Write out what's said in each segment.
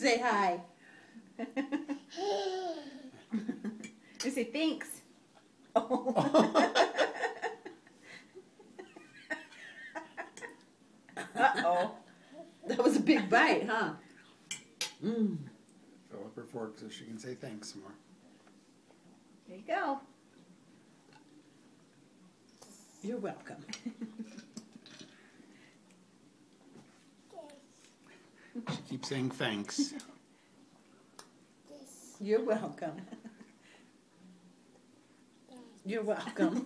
say hi. You say thanks. Oh. Uh-oh. That was a big bite, huh? Mmm. Fill up her fork so she can say thanks some more. There you go. You're welcome. She keeps saying thanks. You're welcome. You're welcome.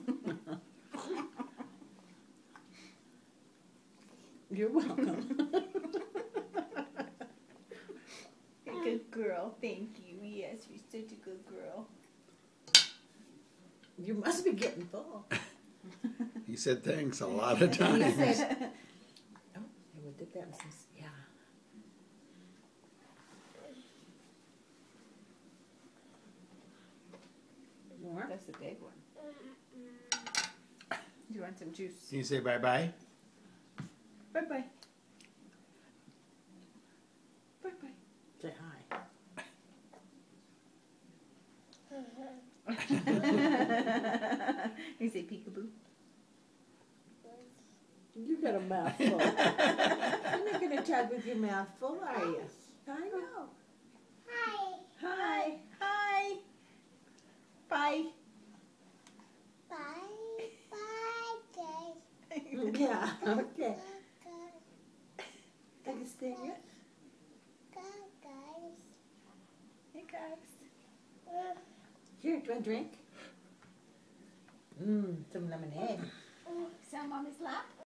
You're welcome. Good girl. Thank you. Yes, you're such a good girl. You must be getting full. He said thanks a lot of times. He said, oh, I will dip that in some, yeah. More? That's the big one. Do you want some juice? Can you say bye-bye? Bye-bye. Bye-bye. Say hi. You say peekaboo. You got a mouthful. You're not going to talk with your mouth full, are you? I know. Hi. Hi. Hi. Bye. Bye. Bye, guys. Yeah, okay. I can sing it. Guys. Hey, guys. Here, do you want a drink? Some lemonade. Some mommy's lap.